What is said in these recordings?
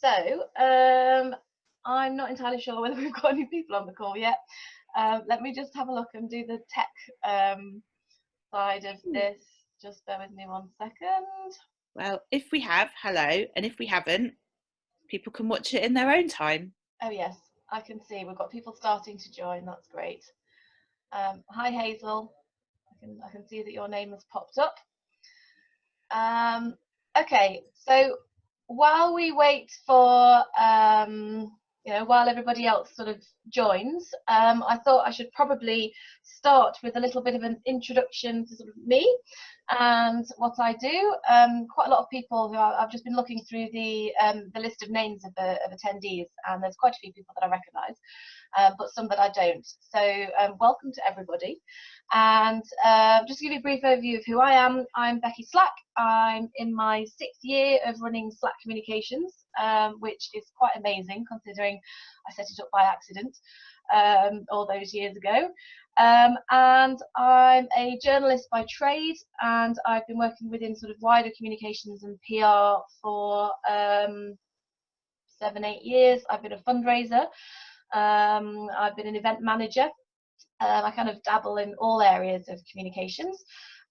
So I'm not entirely sure whether we've got any people on the call yet. Let me just have a look and do the tech side of this. Just bear with me 1 second. Well, if we have, hello, and if we haven't, people can watch it in their own time. Oh yes, I can see we've got people starting to join. That's great. Hi Hazel, I can see that your name has popped up. Okay, so while we wait for while everybody else sort of joins, I thought I should probably start with a little bit of an introduction to sort of me and what I do. Quite a lot of people who I've just been looking through the list of names of attendees, and there's quite a few people that I recognise, but some that I don't. So welcome to everybody. And just to give you a brief overview of who I am, I'm Becky Slack. I'm in my 6th year of running Slack Communications, which is quite amazing considering I set it up by accident all those years ago. And I'm a journalist by trade, and I've been working within sort of wider communications and PR for 7-8 years. I've been a fundraiser. I've been an event manager. I kind of dabble in all areas of communications,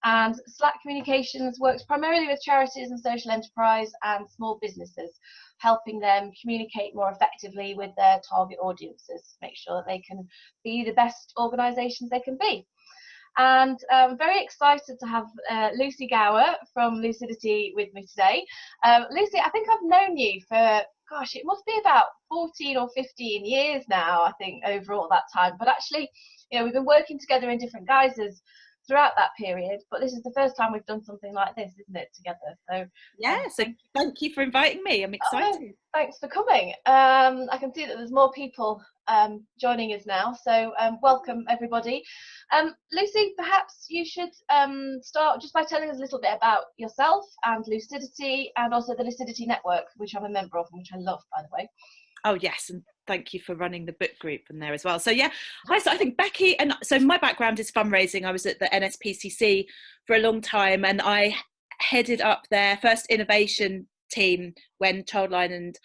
and Slack Communications works primarily with charities and social enterprise and small businesses, helping them communicate more effectively with their target audiences, make sure that they can be the best organisations they can be. And I'm very excited to have Lucy Gower from Lucidity with me today. Lucy, I think I've known you for, gosh, it must be about 14 or 15 years now, I think, overall that time. But actually, we've been working together in different guises throughout that period, but this is the first time we've done something like this, isn't it, together? So yeah, so thank you for inviting me. I'm excited. Oh, thanks for coming. I can see that there's more people joining us now, so welcome everybody. Lucy, perhaps you should start just by telling us a little bit about yourself and Lucidity, and also the Lucidity Network, which I'm a member of and which I love, by the way. Oh yes, and thank you for running the book group in there as well. So yeah, hi, so I think Becky, and so my background is fundraising. I was at the NSPCC for a long time, and I headed up their first innovation team when Childline and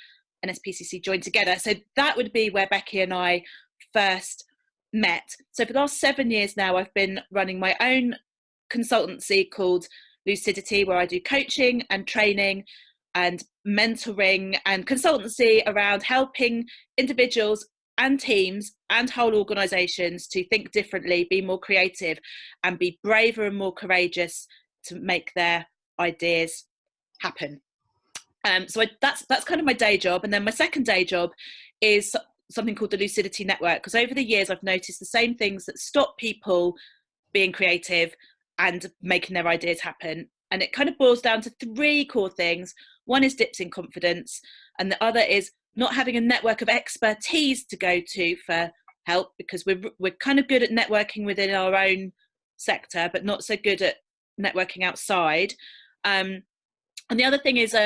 NSPCC joined together. So that would be where Becky and I first met. So for the last 7 years now, I've been running my own consultancy called Lucidity, where I do coaching and training and mentoring and consultancy around helping individuals and teams and whole organisations to think differently, be more creative, and be braver and more courageous to make their ideas happen. So that's kind of my day job. And then my second day job is something called the Lucidity Network, because over the years I've noticed the same things that stop people being creative and making their ideas happen. And it kind of boils down to 3 core things. One is dips in confidence, and the other is not having a network of expertise to go to for help, because we're kind of good at networking within our own sector, but not so good at networking outside. And the other thing is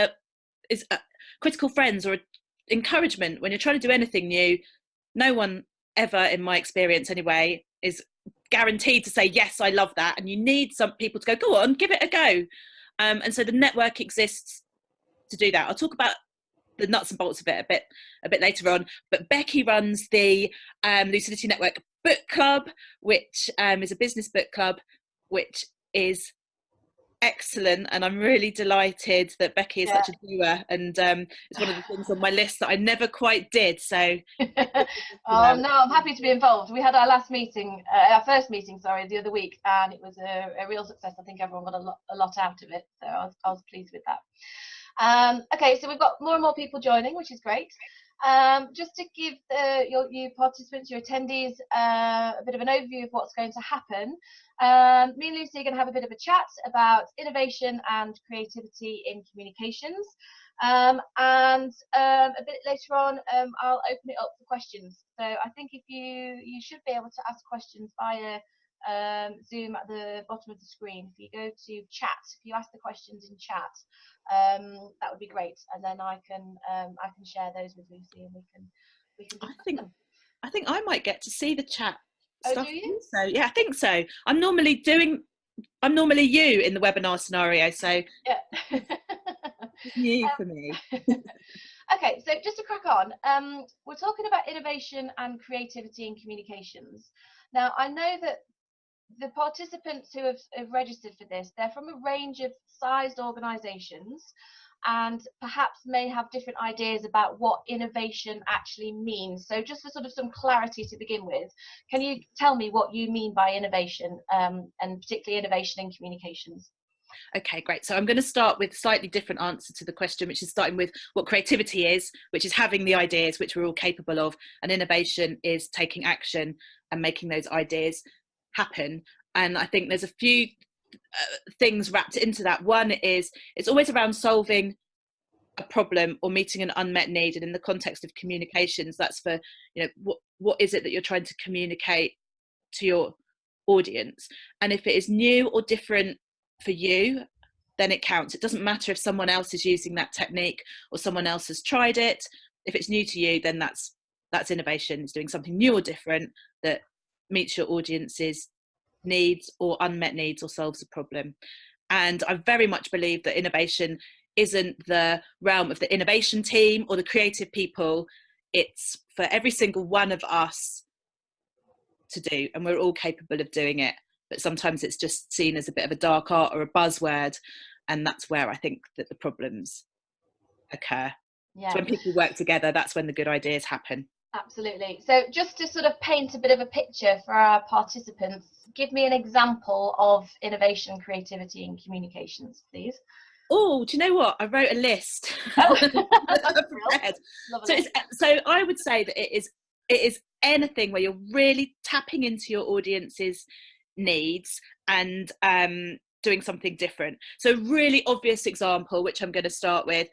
critical friends or encouragement. When you're trying to do anything new, no one ever, in my experience anyway, is guaranteed to say, yes, I love that. And you need some people to go on, give it a go. And so the network exists to do that. I'll talk about the nuts and bolts of it a bit later on. But Becky runs the Lucidity Network Book Club, which is a business book club, which is excellent, and I'm really delighted that Becky is such a doer, and it's one of the things on my list that I never quite did. So oh no, I'm happy to be involved. We had our first meeting the other week, and it was a real success. I think everyone got a lot out of it, so I was pleased with that. Okay, so we've got more and more people joining, which is great. Just to give you participants, your attendees, a bit of an overview of what's going to happen. Me and Lucy are going to have a bit of a chat about innovation and creativity in communications. And a bit later on, I'll open it up for questions. So I think if you should be able to ask questions via Zoom at the bottom of the screen. If you go to chat, if you ask the questions in chat, that would be great, and then I can share those with Lucy, and we can I think I might get to see the chat stuff. Do you? So yeah, I think so. I'm normally you in the webinar scenario, so yeah. it's new for me. Okay, so just to crack on, we're talking about innovation and creativity in communications. Now, I know that the participants who have registered for this, they're from a range of sized organisations and perhaps may have different ideas about what innovation actually means. So just for sort of some clarity to begin with, can you tell me what you mean by innovation, and particularly innovation in communications? Okay, great. So I'm going to start with a slightly different answer to the question, which is starting with what creativity is, which is having the ideas, which we're all capable of, and innovation is taking action and making those ideas happen. And I think there's a few things wrapped into that. One is it's always around solving a problem or meeting an unmet need, and in the context of communications, that's for, you know, what is it that you're trying to communicate to your audience, and if it is new or different for you, then it counts. It doesn't matter if someone else is using that technique or someone else has tried it. If it's new to you, then that's innovation. It's doing something new or different that meets your audience's needs or unmet needs or solves a problem. And I very much believe that innovation isn't the realm of the innovation team or the creative people. It's for every single one of us to do, and we're all capable of doing it, but sometimes it's just seen as a bit of a dark art or a buzzword, and that's where I think that the problems occur. Yeah. So when people work together, that's when the good ideas happen. Absolutely. So just to sort of paint a bit of a picture for our participants, give me an example of innovation, creativity in communications, please. Oh, do you know what? I wrote a list. Oh, so I would say that it is anything where you're really tapping into your audience's needs and doing something different. So a really obvious example, which I'm going to start with,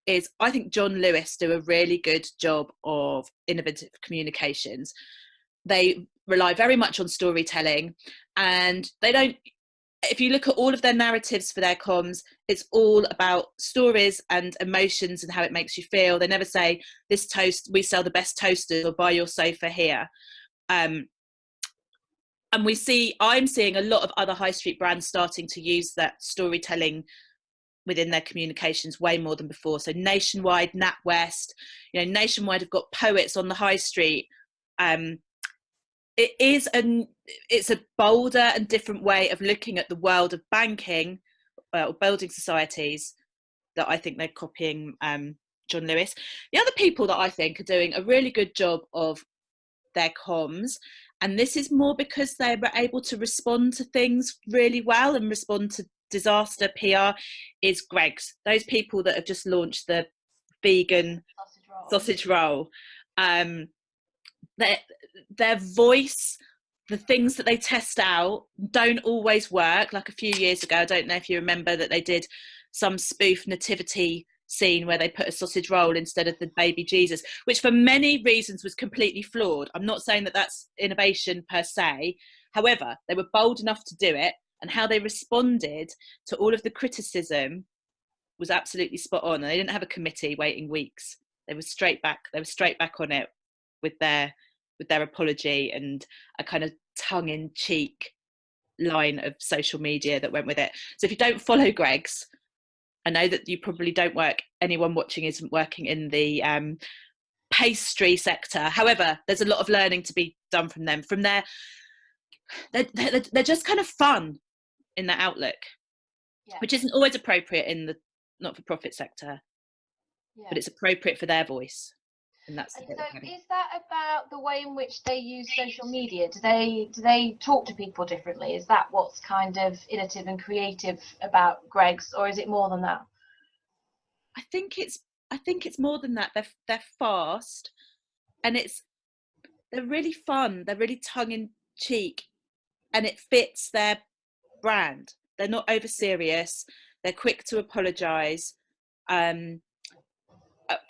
is I think John Lewis do a really good job of innovative communications. They rely very much on storytelling, and they don't, if you look at all of their narratives for their comms, it's all about stories and emotions and how it makes you feel. They never say, this toast, we sell the best toasters, or buy your sofa here. And I'm seeing a lot of other high street brands starting to use that storytelling within their communications way more than before. So Nationwide, NatWest, Nationwide have got poets on the high street. It's a bolder and different way of looking at the world of banking or building societies that I think they're copying John Lewis. The other people that I think are doing a really good job of their comms, and this is more because they were able to respond to things really well and respond to disaster PR, is Greggs. Those people that have just launched the vegan sausage roll. Their voice, the things that they test out don't always work. Like a few years ago, I don't know if you remember, that they did some spoof nativity scene where they put a sausage roll instead of the baby Jesus, which for many reasons was completely flawed. I'm not saying that that's innovation per se. However, they were bold enough to do it, and how they responded to all of the criticism was absolutely spot on. And they didn't have a committee waiting weeks. They were straight back on it with their apology and a kind of tongue-in-cheek line of social media that went with it. So if you don't follow Greggs, I know that you probably don't work, anyone watching isn't working in the pastry sector. However, there's a lot of learning to be done from them. From there, they're just kind of fun in their outlook, which isn't always appropriate in the not-for-profit sector, but it's appropriate for their voice. And that's. So is that about the way in which they use social media? Do they talk to people differently? Is that what's kind of innovative and creative about Greggs, or is it more than that? I think it's more than that. They're fast, and they're really fun. They're really tongue-in-cheek, and it fits their brand. They're not over serious. They're quick to apologise.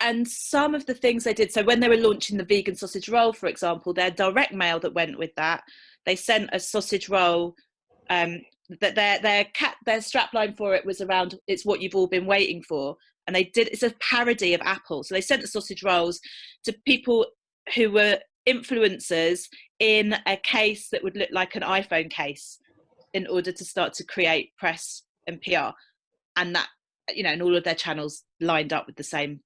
And some of the things they did, so when they were launching the vegan sausage roll, for example, their direct mail that went with that, they sent a sausage roll that their strapline for it was around, it's what you've all been waiting for. And it's a parody of Apple. So they sent the sausage rolls to people who were influencers in a case that would look like an iPhone case, in order to start to create press and PR. And that, and all of their channels lined up with the same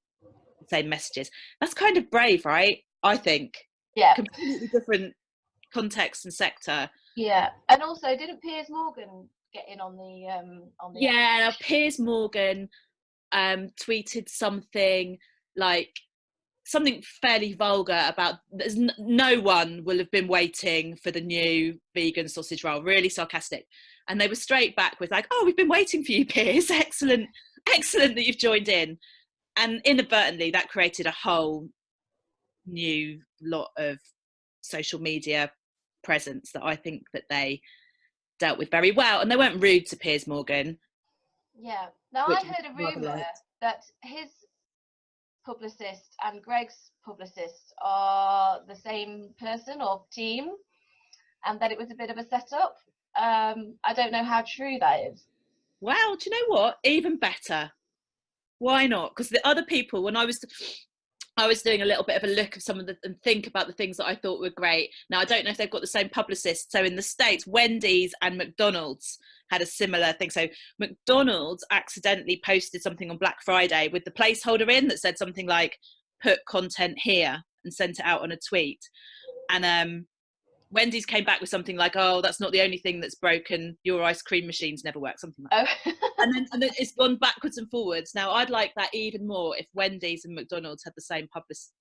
same messages. That's kind of brave, right? I think. Yeah. Completely different context and sector. Yeah. And also, didn't Piers Morgan get in on the Yeah, Piers Morgan tweeted something like something fairly vulgar about no one will have been waiting for the new vegan sausage roll, really sarcastic, and they were straight back with like, oh, we've been waiting for you, Piers. Excellent that you've joined in. And inadvertently that created a whole new lot of social media presence that I think that they dealt with very well, and they weren't rude to Piers Morgan. Yeah. Now, I heard a rumour that his publicist and Greg's publicist are the same person or team, and that it was a bit of a setup. I don't know how true that is. Well, do you know what? Even better. Why not? Because the other people, when I was doing a little bit of a look of some of the and think about the things that I thought were great. Now, I don't know if they've got the same publicist. So in the States, Wendy's and McDonald's had a similar thing. So McDonald's accidentally posted something on Black Friday with the placeholder in that said something like, put content here, and sent it out on a tweet. And Wendy's came back with something like, oh, that's not the only thing that's broken. Your ice cream machines never work, something like that. And then it's gone backwards and forwards. Now, I'd like that even more if Wendy's and McDonald's had the same publicist.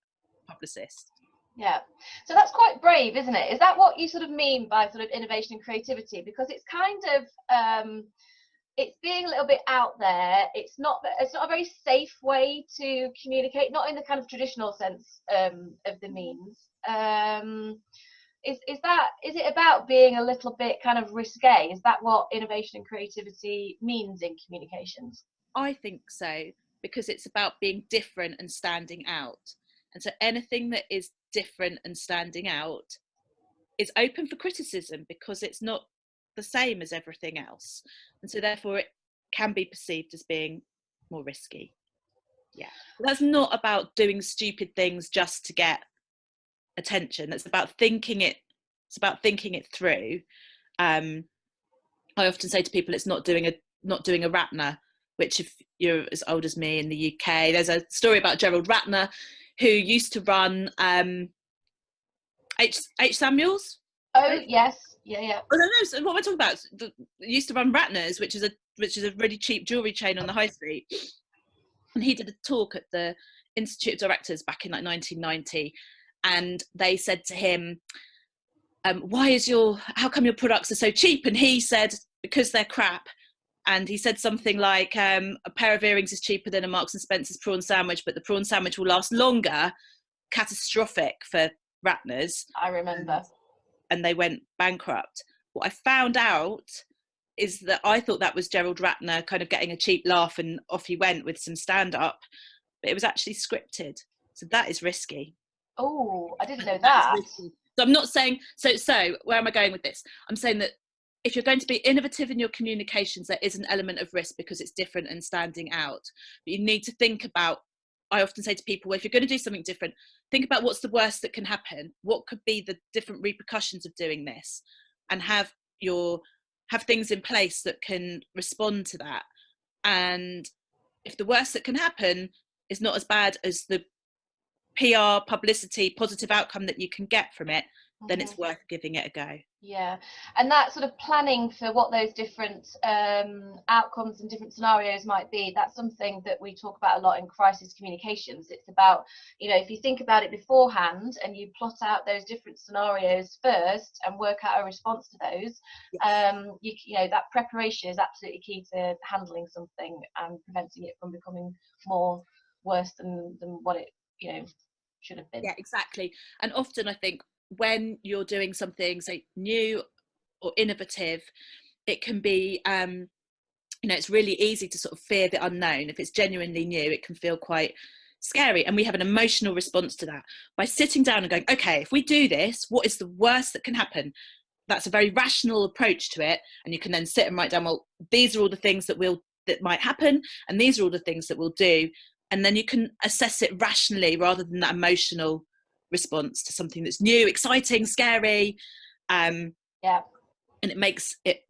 Yeah. So that's quite brave, isn't it? Is that what you sort of mean by sort of innovation and creativity? Because it's kind of, it's being a little bit out there. It's not a very safe way to communicate, not in the kind of traditional sense of the means. Is it about being a little bit kind of risque? Is that what innovation and creativity means in communications? I think so, because it's about being different and standing out. And so anything that is different and standing out is open for criticism, because it's not the same as everything else. And so therefore it can be perceived as being more risky. Yeah. But that's not about doing stupid things just to get attention. It's about thinking it through. I often say to people, it's not doing a Ratner, which, if you're as old as me in the UK, there's a story about Gerald Ratner, who used to run H. Samuels. Oh, right? Yes. Yeah. Oh, no, so what am I talking about? Used to run Ratner's, which is a really cheap jewellery chain on the high street. And he did a talk at the Institute of Directors back in like 1990, and they said to him, how come your products are so cheap? And he said, because they're crap. And he said something like, a pair of earrings is cheaper than a Marks and Spencer's prawn sandwich, but the prawn sandwich will last longer. Catastrophic for Ratner's. I remember. And they went bankrupt. What I found out is that I thought that was Gerald Ratner kind of getting a cheap laugh, and off he went with some stand-up, but it was actually scripted. So that is risky. Oh, I didn't know that. So I'm not saying, so where am I going with this? I'm saying that if you're going to be innovative in your communications, there is an element of risk because it's different and standing out. But you need to think about, I often say to people, well, if you're going to do something different, think about what's the worst that can happen. What could be the different repercussions of doing this? And have things in place that can respond to that. And if the worst that can happen is not as bad as the PR, publicity, positive outcome that you can get from it, then it's worth giving it a go. Yeah, and that sort of planning for what those different outcomes and different scenarios might be, that's something that we talk about a lot in crisis communications. It's about, if you think about it beforehand and you plot out those different scenarios first and work out a response to those, yes. That preparation is absolutely key to handling something and preventing it from becoming more worse than what it should have been. Yeah, exactly. And often I think when you're doing something, say, new or innovative, it can be it's really easy to sort of fear the unknown. If it's genuinely new, it can feel quite scary, and we have an emotional response to that by sitting down and going, okay, if we do this, what is the worst that can happen? That's a very rational approach to it, and you can then sit and write down, well, these are all the things that might happen, and these are all the things that we'll do. And then you can assess it rationally rather than that emotional response to something that's new, exciting, scary. And it makes it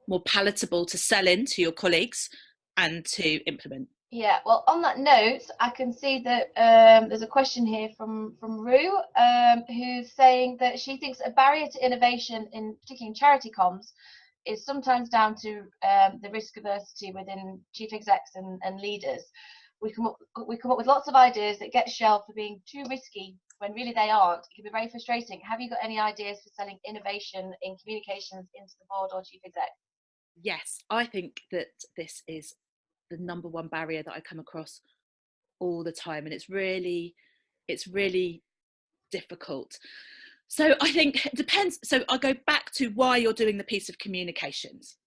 more palatable to sell in to your colleagues and to implement. Yeah, well, on that note, I can see that there's a question here from Rue, who's saying that she thinks a barrier to innovation, in particularly in charity comms, is sometimes down to the risk aversity within chief execs and leaders. We come up with lots of ideas that get shelved for being too risky when really they aren't. It can be very frustrating. Have you got any ideas for selling innovation in communications into the board or chief exec? Yes, I think that this is the number one barrier that I come across all the time, and it's really difficult. So I think it depends. So I'll go back to why you're doing the piece of communications.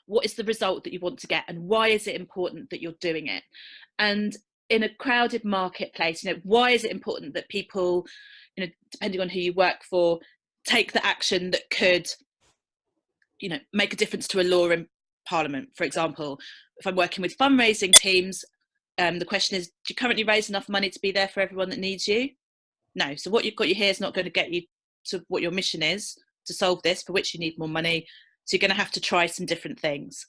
What is the result that you want to get, and why is it important that you're doing it? And in a crowded marketplace, why is it important that people, depending on who you work for, take the action that could, make a difference to a law in Parliament? For example, if I'm working with fundraising teams, the question is, do you currently raise enough money to be there for everyone that needs you? No. So what you've got here is not going to get you to what your mission is to solve this, for which you need more money. So you're going to have to try some different things.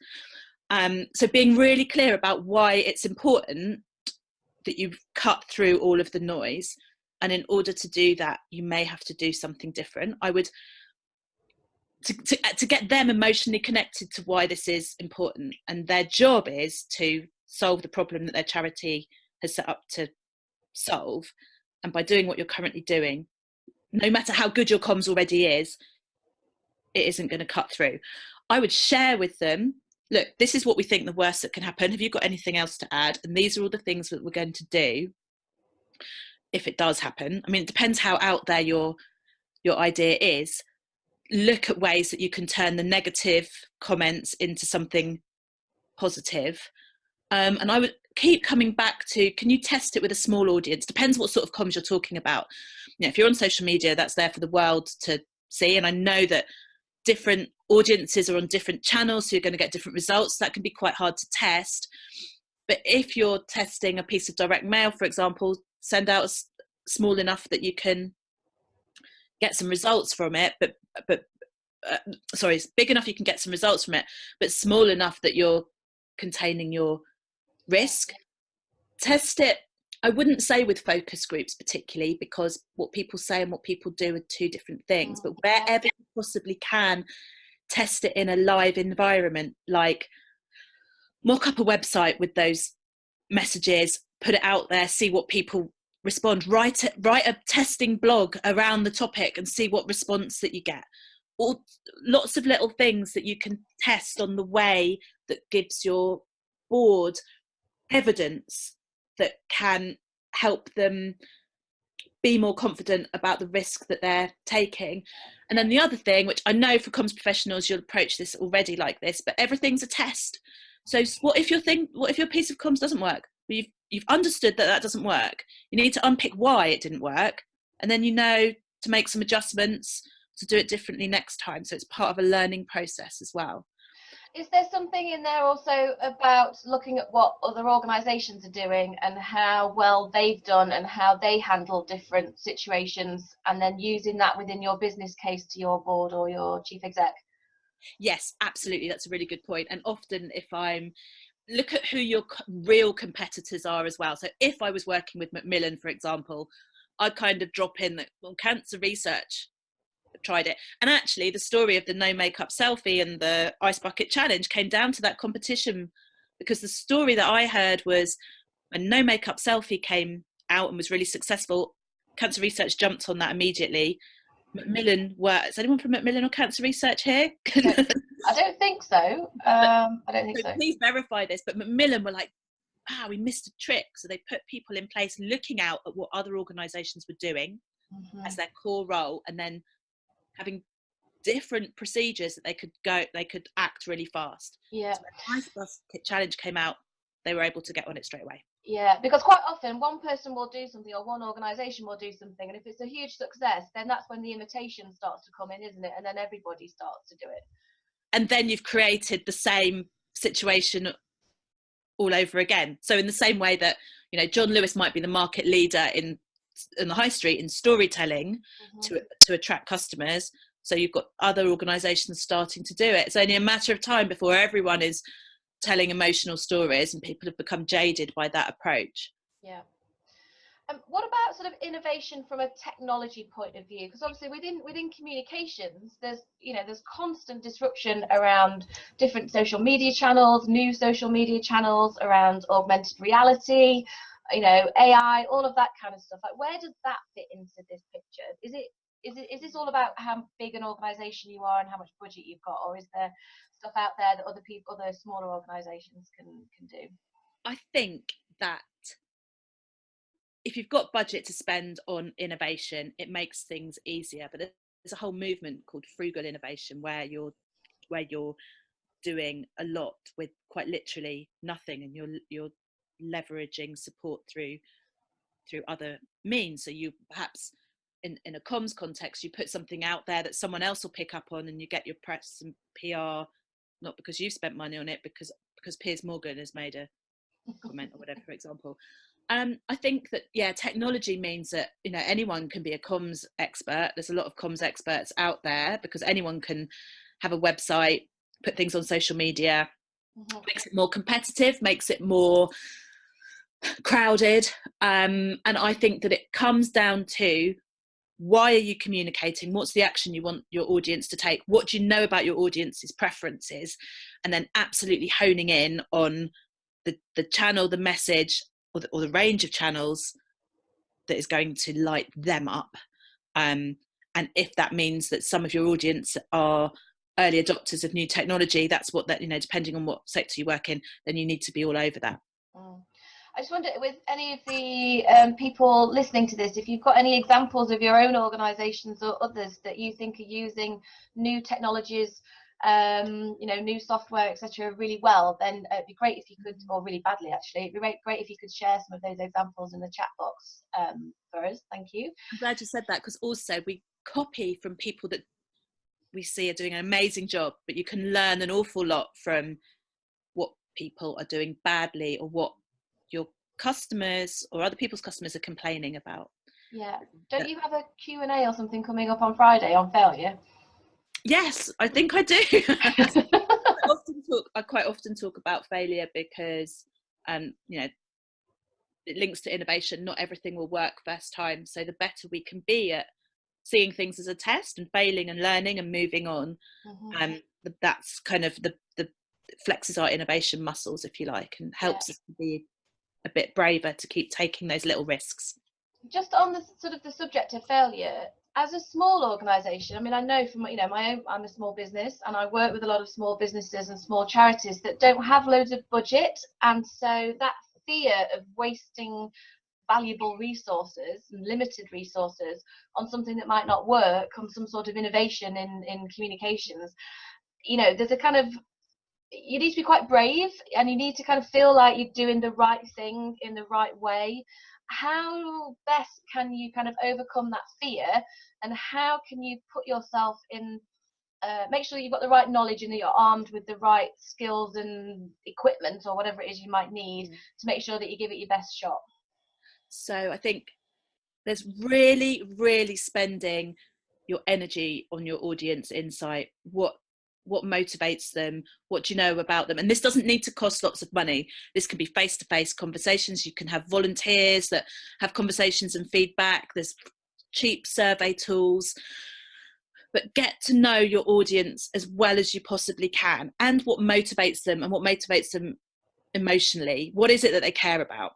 So being really clear about why it's important that you cut through all of the noise. And in order to do that, you may have to do something different. I would, to get them emotionally connected to why this is important. And their job is to solve the problem that their charity has set up to solve. And by doing what you're currently doing, no matter how good your comms already is, it isn't going to cut through. I would share with them, look, this is what we think the worst that can happen. Have you got anything else to add? And these are all the things that we're going to do if it does happen. I mean, it depends how out there your idea is. Look at ways that you can turn the negative comments into something positive. And I would keep coming back to, can you test it with a small audience? Depends what sort of comms you're talking about. If you're on social media, that's there for the world to see. And I know that different audiences are on different channels, so you're going to get different results. That can be quite hard to test. But if you're testing a piece of direct mail, for example, send out small enough that you can get some results from it, but it's big enough you can get some results from it, but small enough that you're containing your risk. Test it, I wouldn't say with focus groups particularly, because what people say and what people do are two different things, but wherever you possibly can, test it in a live environment. Like, mock up a website with those messages, put it out there, see what people respond. Write a testing blog around the topic and see what response that you get. Or lots of little things that you can test on the way that gives your board evidence that can help them be more confident about the risk that they're taking. And then the other thing, which I know for comms professionals you'll approach this already like this, but everything's a test. So what if your piece of comms doesn't work? You've understood that doesn't work. You need to unpick why it didn't work, and then to make some adjustments to do it differently next time. So it's part of a learning process as well. Is there something in there also about looking at what other organisations are doing and how well they've done and how they handle different situations, and then using that within your business case to your board or your chief exec? Yes, absolutely. That's a really good point. And often look at who your real competitors are as well. So if I was working with Macmillan, for example, I'd kind of drop in that, well, cancer research tried it. And actually the story of the no makeup selfie and the ice bucket challenge came down to that competition, because the story that I heard was when no makeup selfie came out and was really successful, cancer research jumped on that immediately. Macmillan is anyone from Macmillan or cancer research here? I don't think so. I don't think so. Please verify this, but Macmillan were like, wow, we missed a trick. So they put people in place looking out at what other organisations were doing as their core role, and then having different procedures that they could act really fast. Yeah. So when the ice bucket challenge came out, they were able to get on it straight away. Yeah, because quite often one person will do something or one organisation will do something, and if it's a huge success, then that's when the imitation starts to come in, isn't it? And then everybody starts to do it. And then you've created the same situation all over again. So in the same way that, John Lewis might be the market leader in the high street in storytelling to attract customers, so you've got other organisations starting to do it. It's only a matter of time before everyone is telling emotional stories, and people have become jaded by that approach. Yeah. What about sort of innovation from a technology point of view? Because obviously within communications, there's constant disruption around different social media channels, new social media channels, around augmented reality, AI, all of that kind of stuff. Like, where does that fit into this picture? Is this all about how big an organisation you are and how much budget you've got, or is there stuff out there that other smaller organisations can do? I think that if you've got budget to spend on innovation, it makes things easier. But there's a whole movement called frugal innovation where you're doing a lot with quite literally nothing, and you're leveraging support through other means. So you perhaps in a comms context, you put something out there that someone else will pick up on, and you get your press and PR, not because you've spent money on it, because Piers Morgan has made a comment or whatever, for example. I think that, yeah, technology means that, anyone can be a comms expert. There's a lot of comms experts out there because anyone can have a website, put things on social media, makes it more competitive, makes it more crowded. And I think that it comes down to, why are you communicating? What's the action you want your audience to take? What do you know about your audience's preferences? And then absolutely honing in on the channel, the message, or the range of channels that is going to light them up. And if that means that some of your audience are early adopters of new technology, that's what that, depending on what sector you work in, then you need to be all over that. I just wonder, with any of the people listening to this, if you've got any examples of your own organisations or others that you think are using new technologies, new software, etc., really well, then it'd be great if you could, or really badly actually, it'd be great if you could share some of those examples in the chat box for us. Thank you. I'm glad you said that, because also we copy from people that we see are doing an amazing job, but you can learn an awful lot from what people are doing badly, or what your customers or other people's customers are complaining about. Yeah. Don't you have a Q&A or something coming up on Friday on failure? Yes, I think I do. I quite often talk about failure because, it links to innovation. Not everything will work first time. So the better we can be at seeing things as a test and failing and learning and moving on, that's kind of the flexes our innovation muscles, if you like, and helps us to be a bit braver to keep taking those little risks. Just on the sort of the subject of failure, as a small organisation, I mean, I know from my own, I'm a small business, and I work with a lot of small businesses and small charities that don't have loads of budget, and so that fear of wasting valuable resources and limited resources on something that might not work, on some sort of innovation in communications, there's a kind of, you need to be quite brave, and you need to kind of feel like you're doing the right thing in the right way. How best can you kind of overcome that fear, and how can you put yourself in, make sure you've got the right knowledge and that you're armed with the right skills and equipment or whatever it is you might need to make sure that you give it your best shot? So I think there's really, really spending your energy on your audience insight. What motivates them? What do you know about them? And this doesn't need to cost lots of money. This can be face-to-face conversations. You can have volunteers that have conversations and feedback. There's cheap survey tools. But get to know your audience as well as you possibly can, and what motivates them and what motivates them emotionally. What is it that they care about?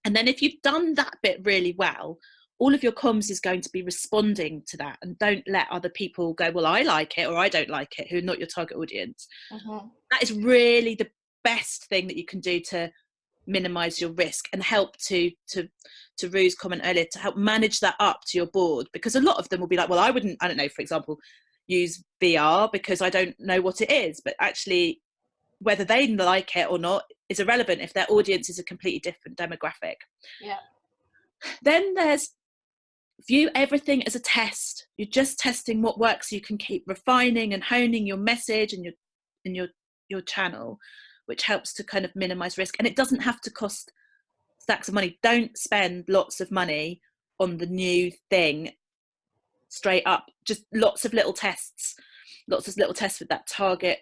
And then if you've done that bit really well, all of your comms is going to be responding to that. And don't let other people go, well, I like it or I don't like it, who are not your target audience. That is really the best thing that you can do to minimize your risk and help to Rue's comment earlier, to help manage that up to your board. Because a lot of them will be like, well, I don't know, for example, use VR because I don't know what it is. But actually, whether they like it or not is irrelevant if their audience is a completely different demographic. Yeah. Then there's view everything as a test. You're just testing what works. You can keep refining and honing your message and your channel, which helps to kind of minimize risk. And it doesn't have to cost stacks of money. Don't spend lots of money on the new thing straight up. Just lots of little tests with that target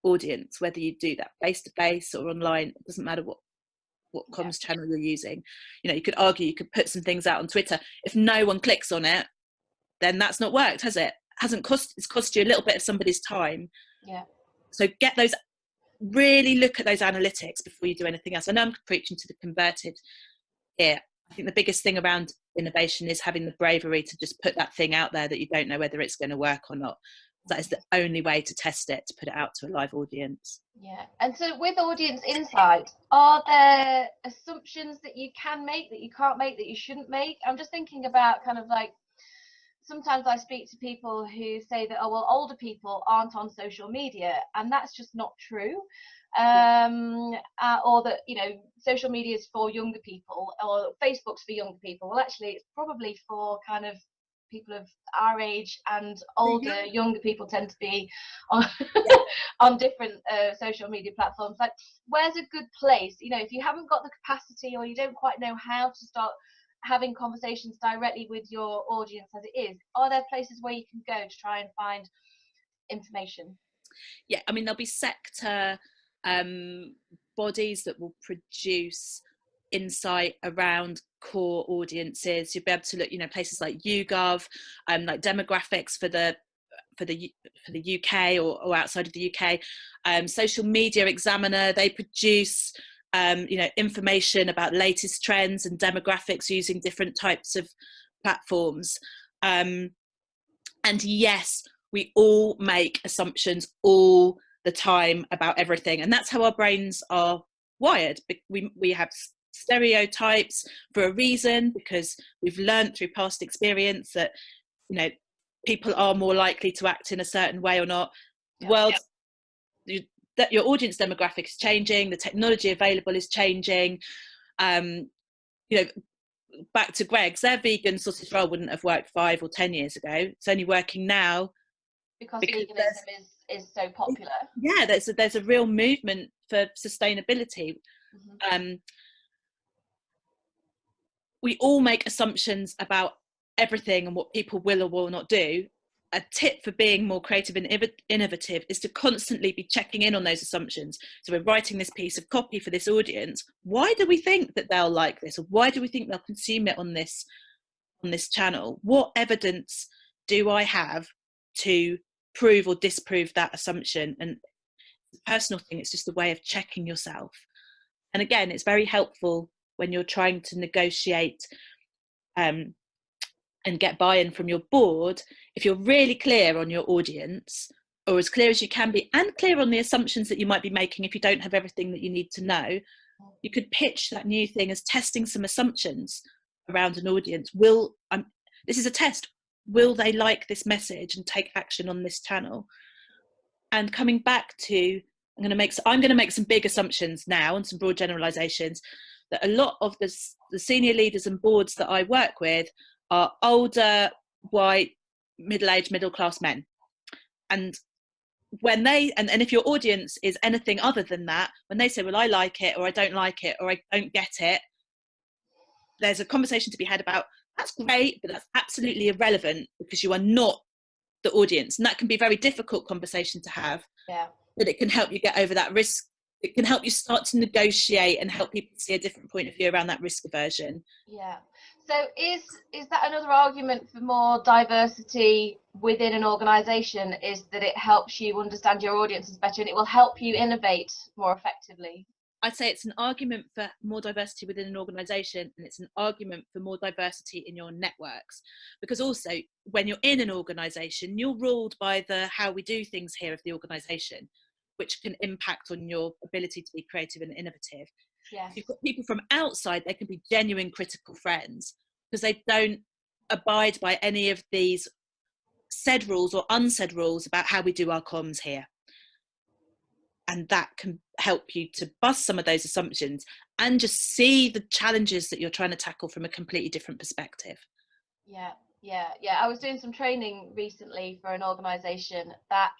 audience, whether you do that face to face or online. It doesn't matter what comms channel you're using. You could argue, you could put some things out on Twitter. If no one clicks on it, then that's not worked, has it? It's cost you a little bit of somebody's time. Yeah. So really look at those analytics before you do anything else. I know I'm preaching to the converted here. I think the biggest thing around innovation is having the bravery to just put that thing out there that you don't know whether it's going to work or not. That is the only way to test it, to put it out to a live audience. Yeah. And so with audience insight, are there assumptions that you can make, that you can't make, that you shouldn't make? I'm just thinking about kind of like, sometimes I speak to people who say that, oh, well, older people aren't on social media, and that's just not true. Or that, social media is for younger people, or Facebook's for younger people. Well, actually, it's probably for kind of people of our age and older. Younger people tend to be on, on different social media platforms. Like, where's a good place? If you haven't got the capacity, or you don't quite know how to start having conversations directly with your audience as it is, are there places where you can go to try and find information? Yeah, I mean, there'll be sector bodies that will produce insight around core audiences. You'll be able to look, places like YouGov, like demographics for the UK or outside of the UK. Social Media Examiner, they produce information about latest trends and demographics using different types of platforms. And yes, we all make assumptions all the time about everything, and that's how our brains are wired. We have stereotypes for a reason, because we've learned through past experience that people are more likely to act in a certain way or not. The world, that your audience demographic is changing, the technology available is changing. Back to Greg's, their vegan sausage roll wouldn't have worked 5 or 10 years ago. It's only working now because veganism is so popular. Yeah, there's a real movement for sustainability. We all make assumptions about everything and what people will or will not do. A tip for being more creative and innovative is to constantly be checking in on those assumptions. So we're writing this piece of copy for this audience. Why do we think that they'll like this? Or why do we think they'll consume it on this channel? What evidence do I have to prove or disprove that assumption? And it's a personal thing, it's just a way of checking yourself. And again, it's very helpful when you're trying to negotiate and get buy-in from your board. If you're really clear on your audience, or as clear as you can be, and clear on the assumptions that you might be making if you don't have everything that you need to know, you could pitch that new thing as testing some assumptions around an audience. This is a test. Will they like this message and take action on this channel? And coming back to, I'm going to make some big assumptions now and some broad generalizations, that a lot of the senior leaders and boards that I work with are older, white, middle-aged, middle-class men. And when and if your audience is anything other than that, when they say, well, I like it, or I don't like it, or I don't get it, there's a conversation to be had about, that's great, but that's absolutely irrelevant, because you are not the audience. And that can be a very difficult conversation to have. Yeah. But it can help you get over that risk. It can help you start to negotiate and help people see a different point of view around that risk aversion. Yeah. So is that another argument for more diversity within an organisation, is that it helps you understand your audiences better and it will help you innovate more effectively? I'd say it's an argument for more diversity within an organisation, and it's an argument for more diversity in your networks. Because also, when you're in an organisation, you're ruled by the how we do things here of the organisation, which can impact on your ability to be creative and innovative. Yes. If you've got people from outside, they can be genuine critical friends, because they don't abide by any of these said rules or unsaid rules about how we do our comms here. And that can help you to bust some of those assumptions and just see the challenges that you're trying to tackle from a completely different perspective. Yeah. I was doing some training recently for an organisation that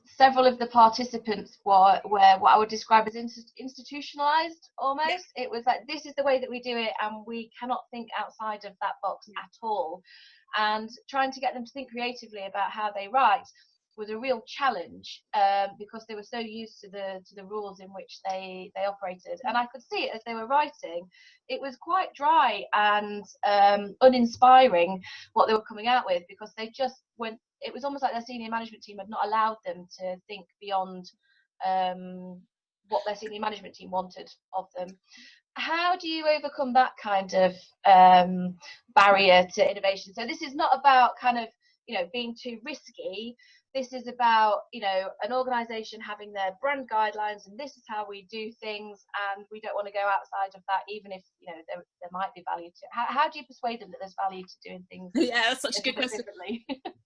several of the participants were what I would describe as institutionalized almost. Yeah. It was like, this is the way that we do it, and we cannot think outside of that box at all. And trying to get them to think creatively about how they write was a real challenge, because they were so used to the rules in which they operated. And I could see it as they were writing. It was quite dry and uninspiring what they were coming out with, because they just went. It was almost like their senior management team had not allowed them to think beyond what their senior management team wanted of them. How do you overcome that kind of barrier to innovation? So this is not about kind of, being too risky. This is about, an organization having their brand guidelines, and this is how we do things, and we don't want to go outside of that, even if, there might be value to it. How do you persuade them that there's value to doing things? Yeah, that's such a good question.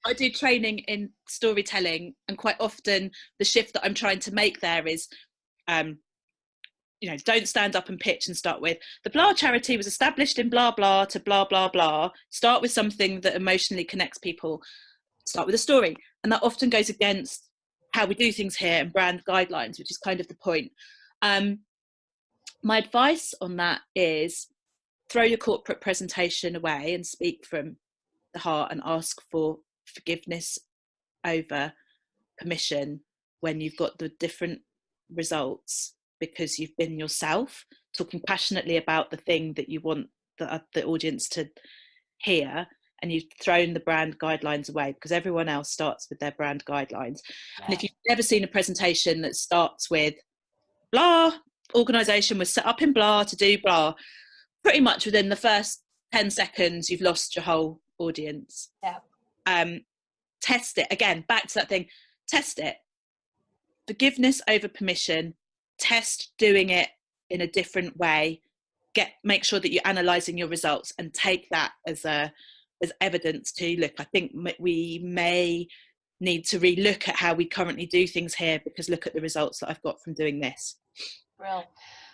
I do training in storytelling, and quite often the shift that I'm trying to make there is, don't stand up and pitch and start with the blah charity was established in blah blah to blah blah blah. Start with something that emotionally connects people. Start with a story. And that often goes against how we do things here and brand guidelines, which is kind of the point. My advice on that is throw your corporate presentation away and speak from the heart, and ask for forgiveness over permission when you've got the different results, because you've been yourself talking passionately about the thing that you want the audience to hear, and you've thrown the brand guidelines away, because everyone else starts with their brand guidelines. Yeah. And if you've never seen a presentation that starts with blah, organisation was set up in blah to do blah, pretty much within the first 10 seconds you've lost your whole audience. Yeah. Test it again, back to that thing. Test it. Forgiveness over permission. Test doing it in a different way. Make sure that you're analysing your results, and take that as evidence to look. I think we may need to relook at how we currently do things here, because look at the results that I've got from doing this. Brilliant.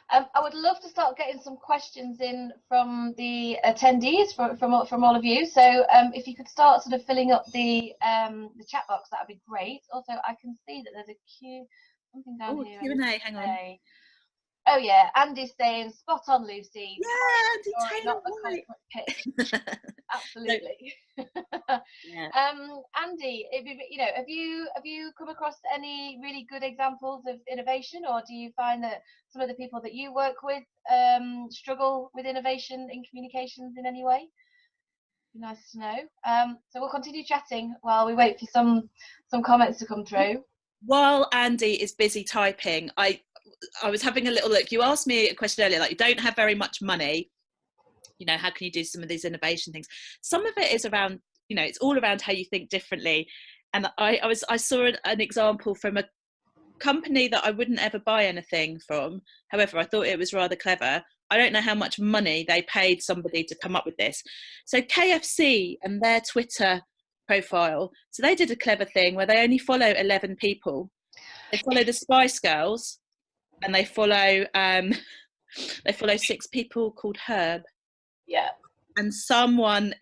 I would love to start getting some questions in from the attendees, from all of you. So if you could start sort of filling up the chat box, that would be great. Also, I can see that there's a something down here. Q&A, hang on. Oh yeah, Andy's saying spot on, Lucy. Yeah, Andy Taylor, not the corporate pitch. Absolutely. Yeah. Andy, have you come across any really good examples of innovation, or do you find that some of the people that you work with struggle with innovation in communications in any way? Be nice to know. So we'll continue chatting while we wait for some comments to come through. While Andy is busy typing, I was having a little look. You asked me a question earlier, like, you don't have very much money, how can you do some of these innovation things? Some of it is around, it's all around how you think differently. And I saw an example from a company that I wouldn't ever buy anything from. However, I thought it was rather clever. I don't know how much money they paid somebody to come up with this. So KFC and their Twitter profile, so they did a clever thing where they only follow 11 people. They follow the Spice Girls, and they follow 6 people called Herb. Yeah. And someone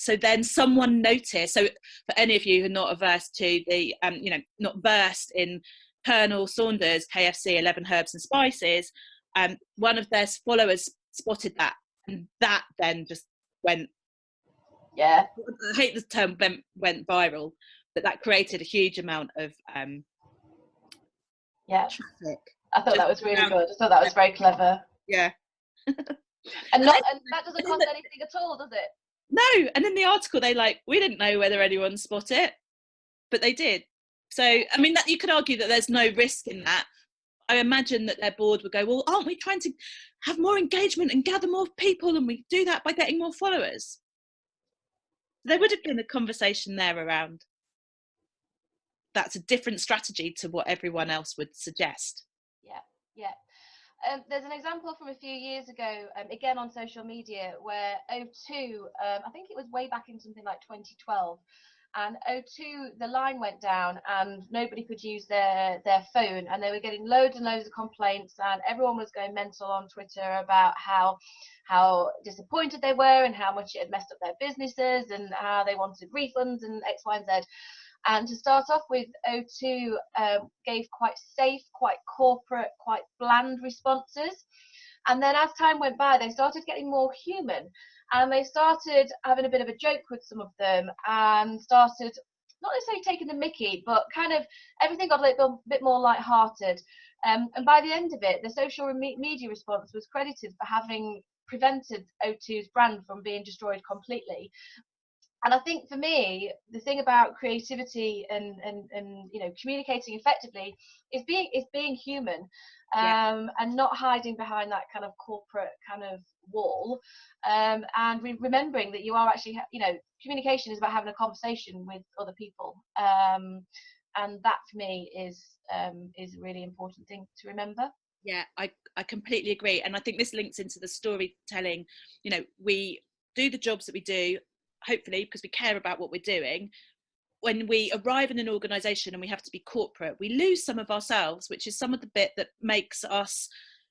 noticed. So for any of you who are not averse to the not versed in Colonel Saunders KFC 11 Herbs and Spices, one of their followers spotted that, and that then just went, I hate the term went viral, but that created a huge amount of traffic. I thought that was really good. I thought that was very clever. Yeah. and that doesn't cost anything at all, does it? No. And in the article, we didn't know whether anyone spot it, but they did. So, I mean, that you could argue that there's no risk in that. I imagine that their board would go, well, aren't we trying to have more engagement and gather more people, and we do that by getting more followers? There would have been a conversation there around that's a different strategy to what everyone else would suggest. Yeah. There's an example from a few years ago, again on social media, where O2, I think it was way back in something like 2012, and O2, the line went down and nobody could use their phone, and they were getting loads and loads of complaints, and everyone was going mental on Twitter about how disappointed they were and how much it had messed up their businesses and how they wanted refunds and X, Y, and Z. And to start off with, O2 gave quite safe, quite corporate, quite bland responses. And then as time went by, they started getting more human, and they started having a bit of a joke with some of them, and started not necessarily taking the mickey, but kind of everything got a little bit more light-hearted. And by the end of it, the social media response was credited for having prevented O2's brand from being destroyed completely. And I think for me, the thing about creativity and you know, communicating effectively is being human, and not hiding behind that kind of corporate kind of wall, and remembering that you are actually, you know, communication is about having a conversation with other people, and that for me is a really important thing to remember. Yeah, I completely agree, and I think this links into the storytelling. You know, we do the jobs that we do, hopefully because we care about what we're doing. When we arrive in an organisation and we have to be corporate, we lose some of ourselves, which is some of the bit that makes us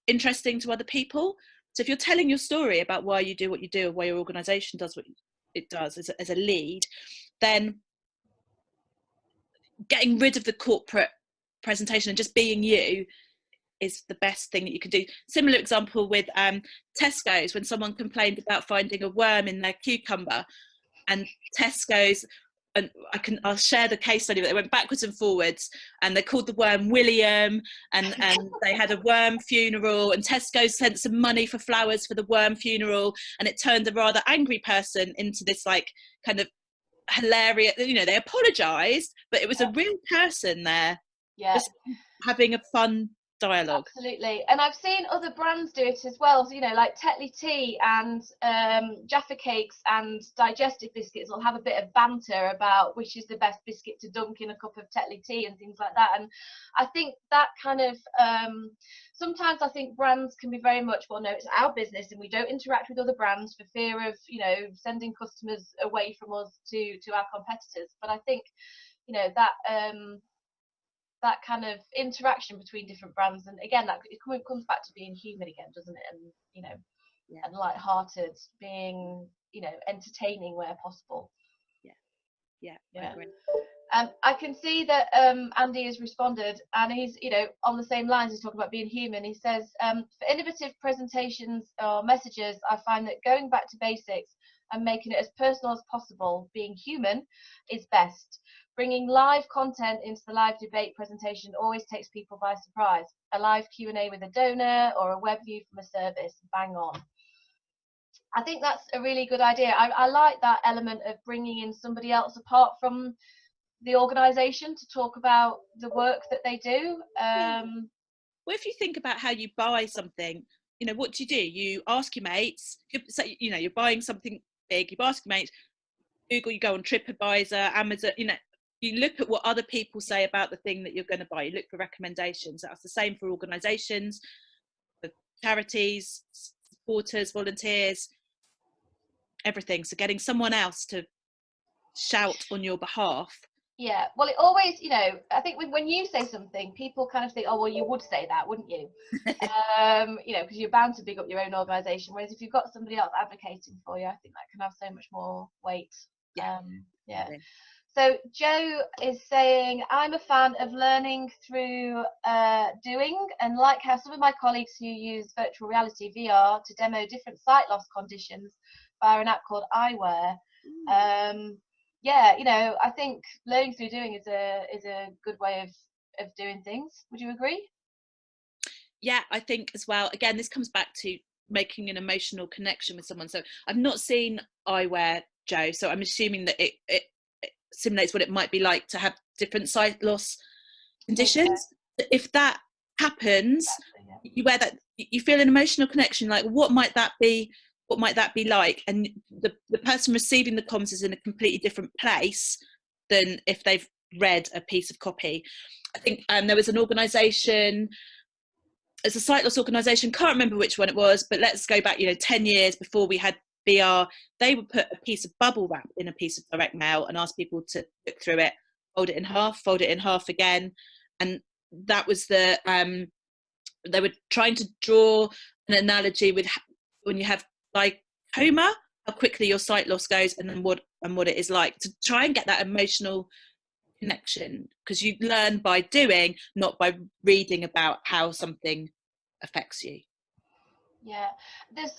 interesting to other people. So if you're telling your story about why you do what you do, or why your organisation does what it does as a lead, then getting rid of the corporate presentation and just being you is the best thing that you can do. Similar example with Tesco's, when someone complained about finding a worm in their cucumber, and Tesco's, and I'll share the case study, but they went backwards and forwards, and they called the worm William, and they had a worm funeral, and Tesco's sent some money for flowers for the worm funeral, and it turned a rather angry person into this like kind of hilarious, you know, they apologized, but it was a real person there, just having a fun dialogue. Absolutely. And I've seen other brands do it as well, so, you know, like Tetley Tea and Jaffa Cakes and Digestive Biscuits will have a bit of banter about which is the best biscuit to dunk in a cup of Tetley Tea and things like that. And I think that kind of sometimes I think brands can be very much, well, no, it's our business and we don't interact with other brands for fear of, you know, sending customers away from us to our competitors. But I think, you know, that kind of interaction between different brands, and again, that it comes back to being human again, doesn't it? And, you know, and light-hearted, being, you know, entertaining where possible. I agree. I can see that Andy has responded, and he's, you know, on the same lines. He's talking about being human. He says, for innovative presentations or messages, I find that going back to basics and making it as personal as possible, being human, is best. Bringing live content into the live debate presentation always takes people by surprise. A live Q&A with a donor or a web view from a service, bang on. I think that's a really good idea. I like that element of bringing in somebody else apart from the organisation to talk about the work that they do. Well, if you think about how you buy something, you know, what do? You ask your mates. You know, you're buying something big. You ask your mates. Google. You go on TripAdvisor, Amazon. You know, you look at what other people say about the thing that you're going to buy. You look for recommendations. That's the same for organisations, for charities, supporters, volunteers, everything. So getting someone else to shout on your behalf. Yeah, well, it always, you know, I think when you say something, people kind of think, oh, well, you would say that, wouldn't you? You know, because you're bound to big up your own organisation. Whereas if you've got somebody else advocating for you, I think that can have so much more weight. Yeah. So Joe is saying, I'm a fan of learning through doing, and like how some of my colleagues who use virtual reality VR to demo different sight loss conditions via an app called eyewear. Yeah, you know, I think learning through doing is a good way of doing things. Would you agree? Yeah, I think as well. Again, this comes back to making an emotional connection with someone. So I've not seen eyewear, Joe, so I'm assuming that it simulates what it might be like to have different sight loss conditions. Okay. If that happens, you wear that, you feel an emotional connection, like what might that be? What might that be like? And the person receiving the comms is in a completely different place than if they've read a piece of copy. I think there was an organisation, it's a sight loss organisation, can't remember which one it was, but let's go back, you know, 10 years before we had VR. They would put a piece of bubble wrap in a piece of direct mail and ask people to look through it, fold it in half again. And that was they were trying to draw an analogy with when you have glaucoma, how quickly your sight loss goes, and then what it is like, to try and get that emotional connection, because you learn by doing, not by reading about how something affects you. Yeah, there's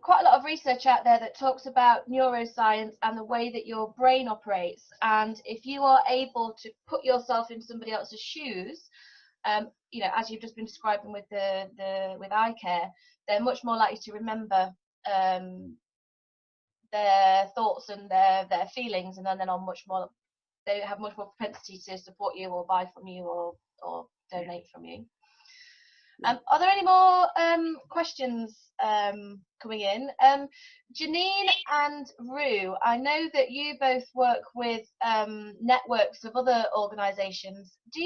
quite a lot of research out there that talks about neuroscience and the way that your brain operates. And if you are able to put yourself in somebody else's shoes, you know, as you've just been describing with with eye care, they're much more likely to remember their thoughts and their feelings, and then they're much more, they have much more propensity to support you or buy from you or donate from you. Are there any more questions coming in? Janine and Rue, I know that you both work with networks of other organisations. Do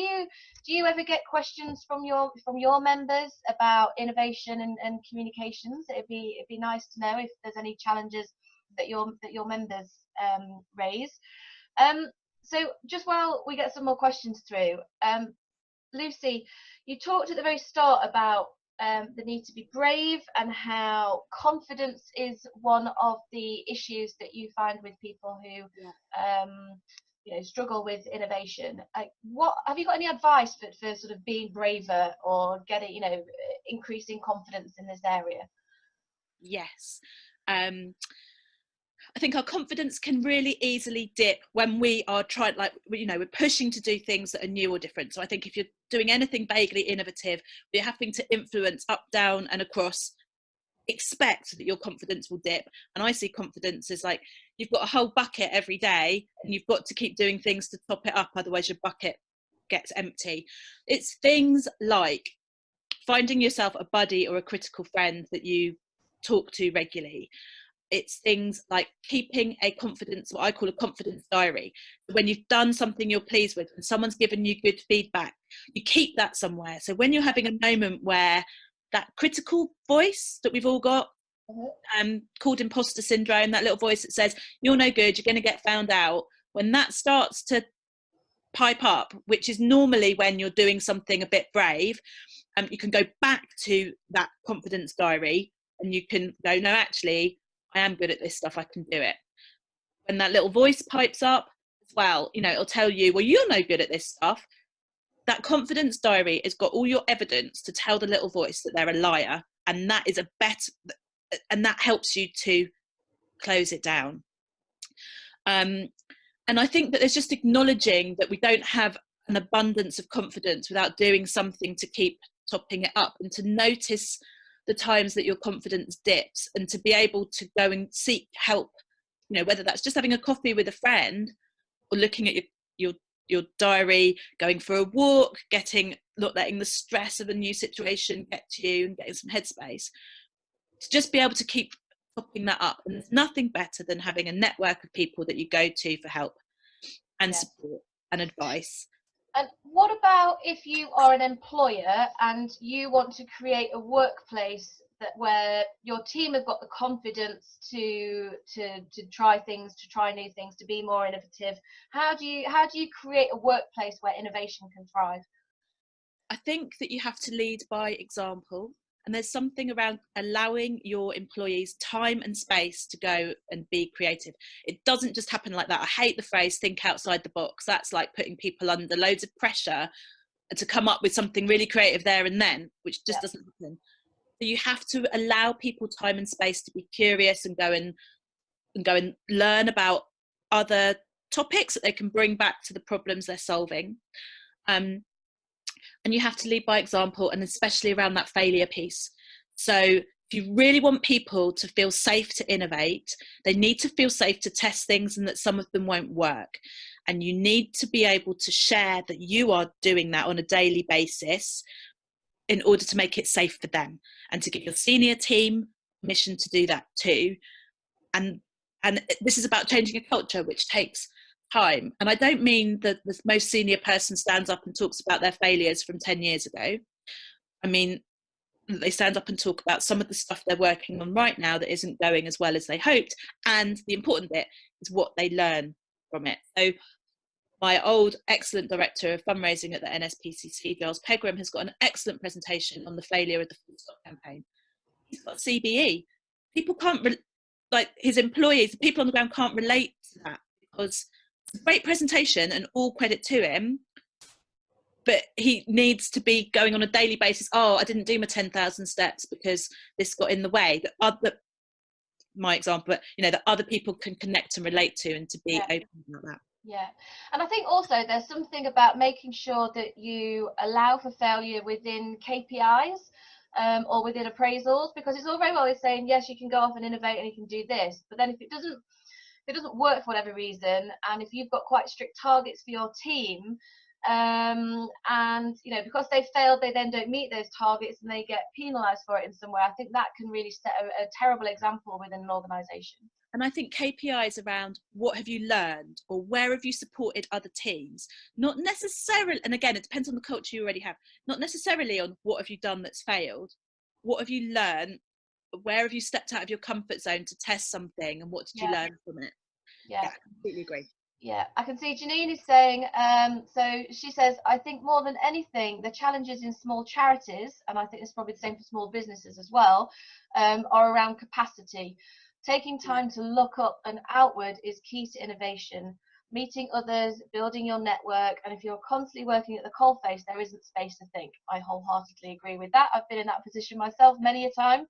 you ever get questions from your members about innovation and communications? It'd be nice to know if there's any challenges that your members raise. So just while we get some more questions through, Lucy, you talked at the very start about the need to be brave and how confidence is one of the issues that you find with people who you know, struggle with innovation. What have you got any advice for sort of being braver or getting, you know, increasing confidence in this area? Yes. I think our confidence can really easily dip when we are trying, like, you know, we're pushing to do things that are new or different. So I think if you're doing anything vaguely innovative, you're having to influence up, down and across, expect that your confidence will dip. And I see confidence as like, you've got a whole bucket every day and you've got to keep doing things to top it up, otherwise your bucket gets empty. It's things like finding yourself a buddy or a critical friend that you talk to regularly. It's things like keeping a confidence, what I call a confidence diary. When you've done something you're pleased with and someone's given you good feedback, you keep that somewhere. So when you're having a moment where that critical voice that we've all got, called imposter syndrome, that little voice that says, you're no good, you're going to get found out, when that starts to pipe up, which is normally when you're doing something a bit brave, you can go back to that confidence diary and you can go, no, actually, I am good at this stuff, I can do it. When that little voice pipes up as well, you know, it'll tell you, well, you're no good at this stuff. That confidence diary has got all your evidence to tell the little voice that they're a liar, and that is and that helps you to close it down. And I think that there's just acknowledging that we don't have an abundance of confidence without doing something to keep topping it up, and to notice the times that your confidence dips and to be able to go and seek help, you know, whether that's just having a coffee with a friend or looking at your diary, going for a walk, not letting the stress of a new situation get to you and getting some headspace, to just be able to keep topping that up. And there's nothing better than having a network of people that you go to for help and support and advice. And what about if you are an employer and you want to create a workplace where your team have got the confidence to try things, to try new things, to be more innovative? How do you create a workplace where innovation can thrive? I think that you have to lead by example. And there's something around allowing your employees time and space to go and be creative. It doesn't just happen like that. I hate the phrase think outside the box. That's like putting people under loads of pressure to come up with something really creative there and then, which just doesn't happen. So you have to allow people time and space to be curious and go and learn about other topics that they can bring back to the problems they're solving. And you have to lead by example, and especially around that failure piece. So if you really want people to feel safe to innovate, they need to feel safe to test things and that some of them won't work. And you need to be able to share that you are doing that on a daily basis in order to make it safe for them, and to give your senior team permission to do that too. And this is about changing a culture, which takes time. And I don't mean that the most senior person stands up and talks about their failures from 10 years ago. I mean, they stand up and talk about some of the stuff they're working on right now that isn't going as well as they hoped. And the important bit is what they learn from it. So my old excellent director of fundraising at the NSPCC, Giles Pegram, has got an excellent presentation on the failure of the Full Stop campaign. He's got CBE. People can't, like his employees, the people on the ground can't relate to that, because it's a great presentation and all credit to him. but he needs to be going on a daily basis. Oh, I didn't do my 10,000 steps because this got in the way. My example, but that other people can connect and relate to, and to be open about that. Yeah, and I think also there's something about making sure that you allow for failure within KPIs or within appraisals, because it's all very well saying yes, you can go off and innovate and you can do this, but then if it doesn't work for whatever reason, and if you've got quite strict targets for your team, and because they failed, they then don't meet those targets and they get penalized for it in some way, I think that can really set a terrible example within an organization. And I think KPIs around what have you learned, or where have you supported other teams, not necessarily, and again, it depends on the culture you already have, not necessarily on what have you done that's failed, what have you learned, where have you stepped out of your comfort zone to test something, and what did you learn from it? Yeah, I completely agree. Yeah, I can see Janine is saying, so she says, I think more than anything, the challenges in small charities, and I think it's probably the same for small businesses as well, are around capacity. Taking time to look up and outward is key to innovation. Meeting others, building your network, and if you're constantly working at the coalface, there isn't space to think. I wholeheartedly agree with that. I've been in that position myself many a time.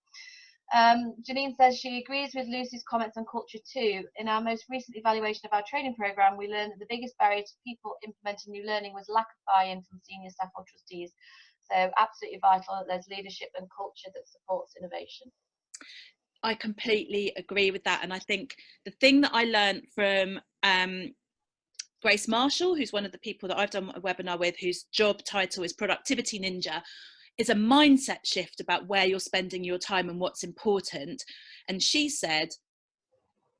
Janine says she agrees with Lucy's comments on culture too. In our most recent evaluation of our training program, we learned that the biggest barrier to people implementing new learning was lack of buy-in from senior staff or trustees. So absolutely vital that there's leadership and culture that supports innovation. I completely agree with that. And I think the thing that I learned from Grace Marshall, who's one of the people that I've done a webinar with, whose job title is Productivity Ninja, is a mindset shift about where you're spending your time and what's important. And she said,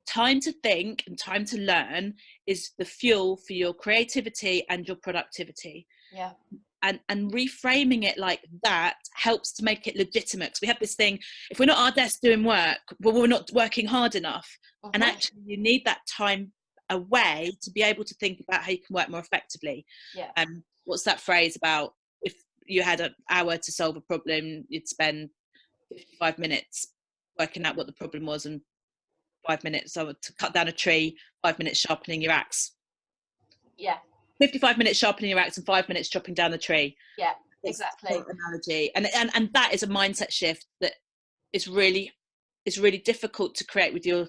time to think and time to learn is the fuel for your creativity and your productivity. Yeah. And reframing it like that helps to make it legitimate. Because we have this thing, if we're not at our desk doing work, well, we're not working hard enough. And actually you need that time away to be able to think about how you can work more effectively. Yeah. What's that phrase about, if you had an hour to solve a problem, you'd spend 55 minutes working out what the problem was, and 5 minutes to cut down a tree, 5 minutes sharpening your axe. Yeah. 55 minutes sharpening your axe and 5 minutes chopping down the tree. Yeah, exactly. Analogy. And that is a mindset shift that is really difficult to create with your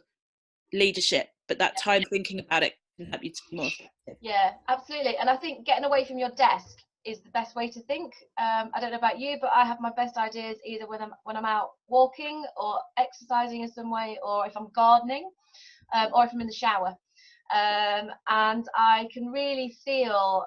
leadership, but that time thinking about it can help you to be more effective. Yeah, absolutely. And I think getting away from your desk is the best way to think. I don't know about you, but I have my best ideas either when I'm out walking or exercising in some way, or if I'm gardening, or if I'm in the shower. And I can really feel,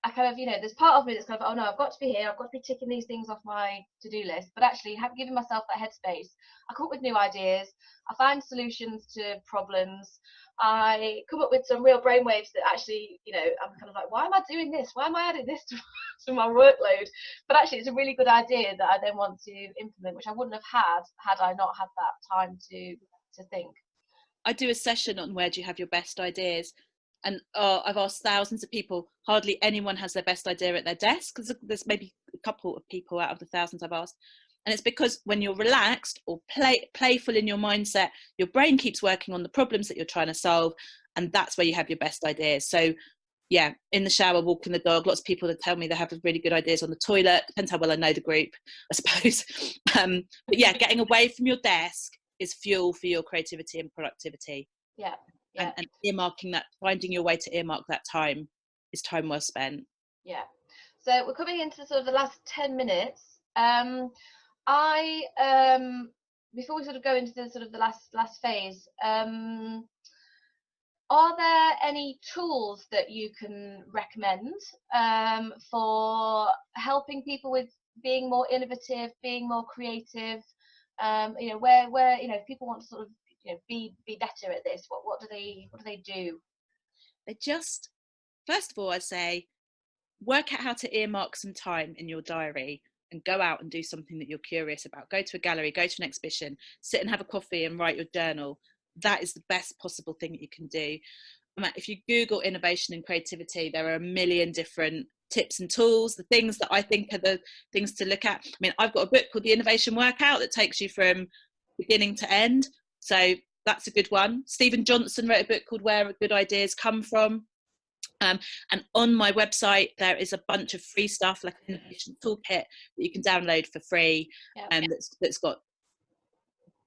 I kind of, there's part of me that's kind of, oh no, I've got to be here, I've got to be ticking these things off my to-do list, but actually giving myself that headspace, I come up with new ideas, I find solutions to problems, I come up with some real brainwaves that actually, I'm kind of like, why am I doing this? Why am I adding this to my workload? But actually it's a really good idea that I then want to implement, which I wouldn't have had I not had that time to think. I do a session on where do you have your best ideas, and I've asked thousands of people, hardly anyone has their best idea at their desk, because there's maybe a couple of people out of the thousands I've asked. And it's because when you're relaxed or playful in your mindset, your brain keeps working on the problems that you're trying to solve, and that's where you have your best ideas. So yeah, in the shower, walking the dog, lots of people that tell me they have really good ideas on the toilet. Depends how well I know the group, I suppose. But yeah, getting away from your desk is fuel for your creativity and productivity. Yeah. And earmarking that, finding your way to earmark that time is time well spent. Yeah. So we're coming into sort of the last 10 minutes. Before we sort of go into the sort of the last phase, are there any tools that you can recommend for helping people with being more innovative, being more creative? Where if people want to sort of be better at this, what do they do? They just, first of all, I say, work out how to earmark some time in your diary and go out and do something that you're curious about. Go to a gallery, go to an exhibition, sit and have a coffee and write your journal. That is the best possible thing that you can do. If you Google innovation and creativity, there are a million different tips and tools, the things that I think are the things to look at. I mean, I've got a book called The Innovation Workout that takes you from beginning to end. So that's a good one. Stephen Johnson wrote a book called Where Good Ideas Come From. And on my website, there is a bunch of free stuff, like an innovation toolkit that you can download for free, that's got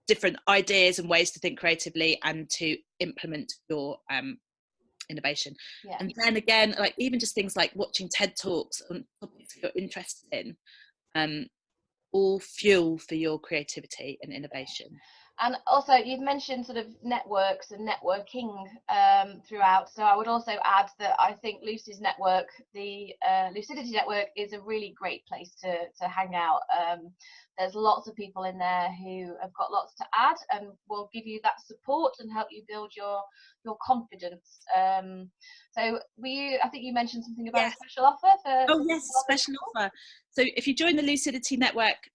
different ideas and ways to think creatively and to implement your innovation. And then again, like even just things like watching TED Talks on topics you're interested in, all fuel for your creativity and innovation. And also, you've mentioned sort of networks and networking throughout. So I would also add that I think Lucy's network, the Lucidity Network, is a really great place to hang out. There's lots of people in there who have got lots to add and will give you that support and help you build your confidence. So I think you mentioned something about a special offer for. Oh yes, special offer. So if you join the Lucidity Network,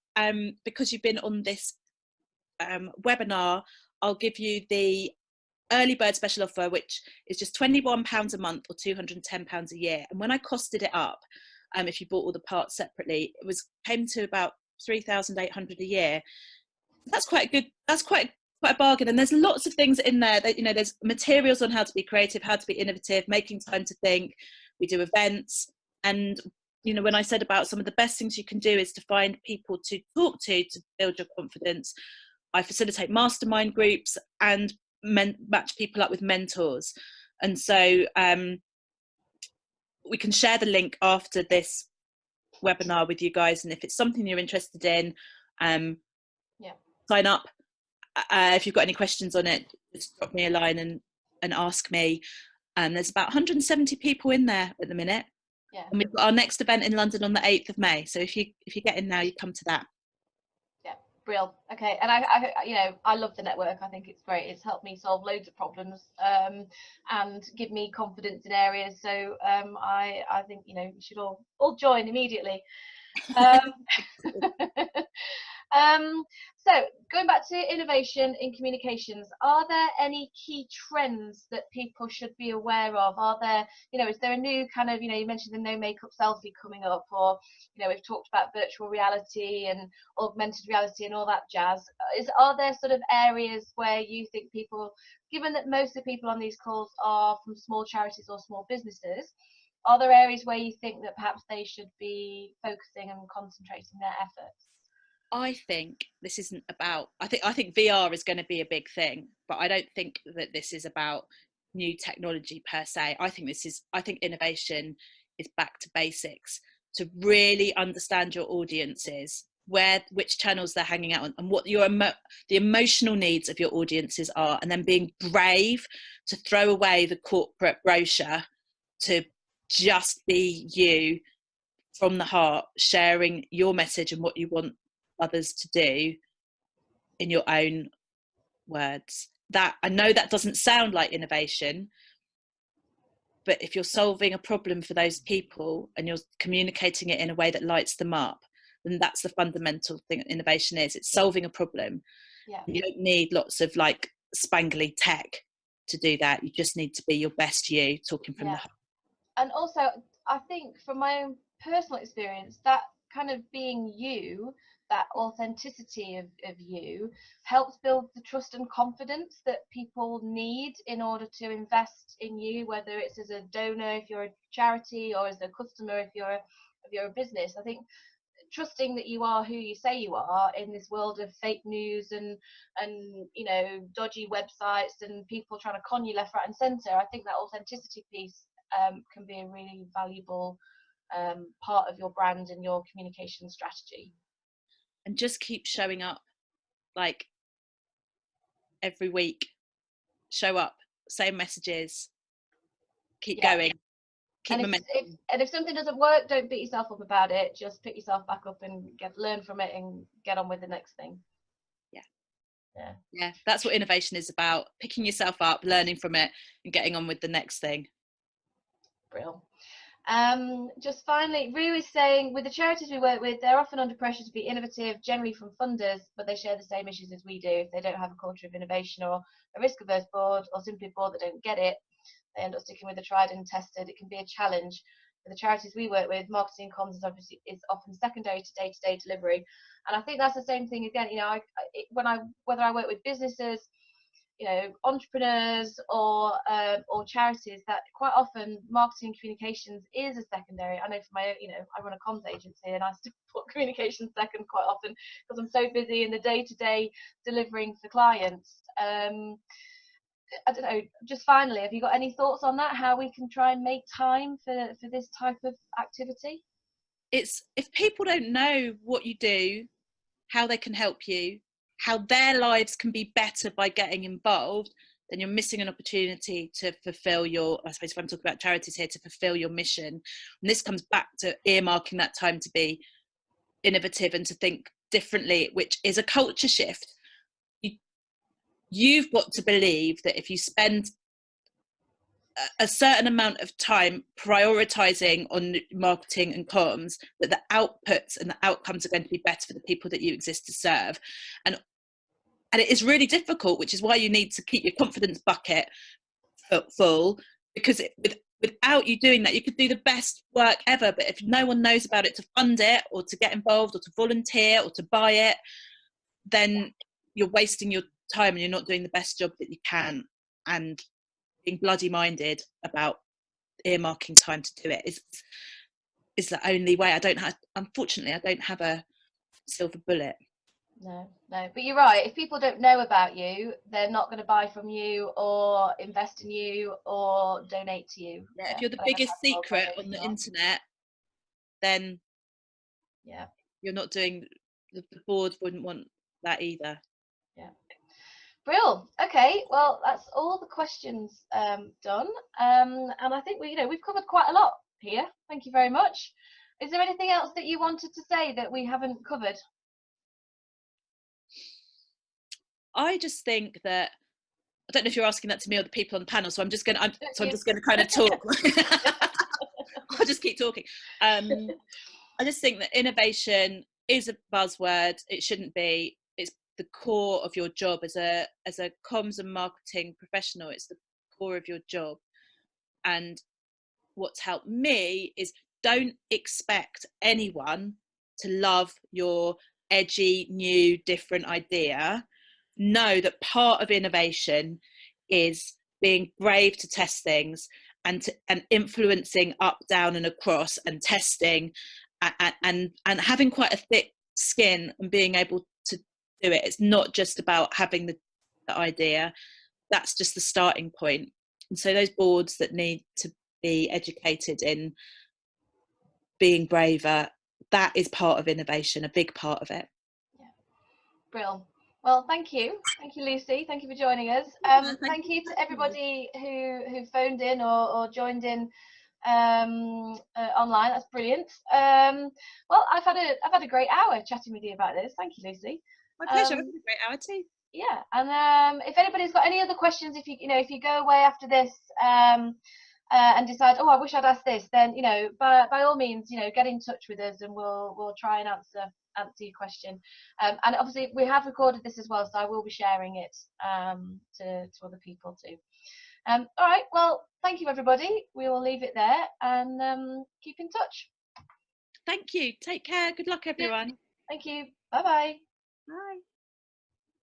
because you've been on this webinar, I'll give you the early bird special offer, which is just £21 a month or £210 a year. And when I costed it up, if you bought all the parts separately, it came to about £3,800 a year. That's quite good. That's quite a bargain. And there's lots of things in there that, there's materials on how to be creative, how to be innovative, making time to think. We do events. And when I said about some of the best things you can do is to find people to talk to build your confidence, I facilitate mastermind groups and match people up with mentors. And so we can share the link after this webinar with you guys. And if it's something you're interested in, sign up. If you've got any questions on it, just drop me a line and ask me. There's about 170 people in there at the minute. And we've got our next event in London on the 8th of May. So if you get in now, you come to that. Brilliant. Okay, and I love the network. I think it's great. It's helped me solve loads of problems and give me confidence in areas. So I think you should all join immediately. So going back to innovation in communications, are there any key trends that people should be aware of? Are there, is there a new kind of, you mentioned the no makeup selfie coming up, or, we've talked about virtual reality and augmented reality and all that jazz. Are there sort of areas where you think people, given that most of the people on these calls are from small charities or small businesses, are there areas where you think that perhaps they should be focusing and concentrating their efforts? I think this isn't about, I think VR is going to be a big thing, but I don't think that this is about new technology per se. I think innovation is back to basics, to really understand your audiences, which channels they're hanging out on, and what the emotional needs of your audiences are, and then being brave to throw away the corporate brochure to just be you from the heart, sharing your message and what you want others to do in your own words. That, I know that doesn't sound like innovation, but if you're solving a problem for those people and you're communicating it in a way that lights them up, then that's the fundamental thing that innovation is. It's solving a problem. You don't need lots of like spangly tech to do that. You just need to be your best you, talking from the heart. And also, I think from my own personal experience, that kind of being you, that authenticity of you, helps build the trust and confidence that people need in order to invest in you, whether it's as a donor if you're a charity, or as a customer if you're a business. I think trusting that you are who you say you are in this world of fake news and dodgy websites and people trying to con you left, right and centre, I think that authenticity piece can be a really valuable part of your brand and your communication strategy. And just keep showing up, like every week. Show up, same messages, keep going, keep momentum. And if something doesn't work, don't beat yourself up about it. Just pick yourself back up and learn from it and get on with the next thing. Yeah, that's what innovation is about: picking yourself up, learning from it, and getting on with the next thing. Brilliant. Just finally, Rue is saying, with the charities we work with, they're often under pressure to be innovative, generally from funders, but they share the same issues as we do. If they don't have a culture of innovation, or a risk-averse board, or simply a board that don't get it, they end up sticking with the tried and tested. It can be a challenge. For the charities we work with, marketing comms is often secondary to day-to-day delivery. And I think that's the same thing again. Whether I work with businesses, entrepreneurs or charities, that quite often marketing and communications is a secondary. I know for my, I run a comms agency and I still put communications second quite often because I'm so busy in the day-to-day delivering for clients. I don't know, just finally, have you got any thoughts on that, how we can try and make time for this type of activity? It's, if people don't know what you do, how they can help you, how their lives can be better by getting involved, then you're missing an opportunity to fulfill your, I suppose if I'm talking about charities here, to fulfill your mission. And this comes back to earmarking that time to be innovative and to think differently, which is a culture shift. You've got to believe that if you spend a certain amount of time prioritizing on marketing and comms, that the outputs and the outcomes are going to be better for the people that you exist to serve. And it is really difficult, which is why you need to keep your confidence bucket full, because without you doing that, you could do the best work ever, but if no one knows about it to fund it or to get involved or to volunteer or to buy it, then you're wasting your time and you're not doing the best job that you can. And being bloody minded about earmarking time to do it is the only way. Unfortunately, I don't have a silver bullet. No, but you're right. If people don't know about you, they're not going to buy from you or invest in you or donate to you. Yeah, if you're the biggest secret on the internet, then you're not doing, the board wouldn't want that either. Yeah. Brill. Okay, well, that's all the questions done, and I think we've covered quite a lot here. Thank you very much. Is there anything else that you wanted to say that we haven't covered? I just think that, I don't know if you're asking that to me or the people on the panel, so I'm just going to kind of talk. I'll just keep talking. I just think that innovation is a buzzword. It shouldn't be. It's the core of your job as a comms and marketing professional. It's the core of your job. And what's helped me is, don't expect anyone to love your edgy, new, different idea. Know that part of innovation is being brave to test things and influencing up, down and across, and testing and having quite a thick skin and being able to do it. It's not just about having the idea. That's just the starting point. And so those boards that need to be educated in being braver, that is part of innovation, a big part of it. Yeah. Brilliant. Well, thank you, Lucy. Thank you for joining us. Thank you to everybody who phoned in or joined in online. That's brilliant. Well, I've had a great hour chatting with you about this. Thank you, Lucy. My pleasure. I've had a great hour too. Yeah, and if anybody's got any other questions, if you go away after this and decide, oh, I wish I'd asked this, then by all means, get in touch with us and we'll try and answer your question. And obviously we have recorded this as well, so I will be sharing it to other people too. All right, well, thank you everybody. We will leave it there and keep in touch. Thank you. Take care. Good luck, everyone. Thank you. Bye-bye. Bye.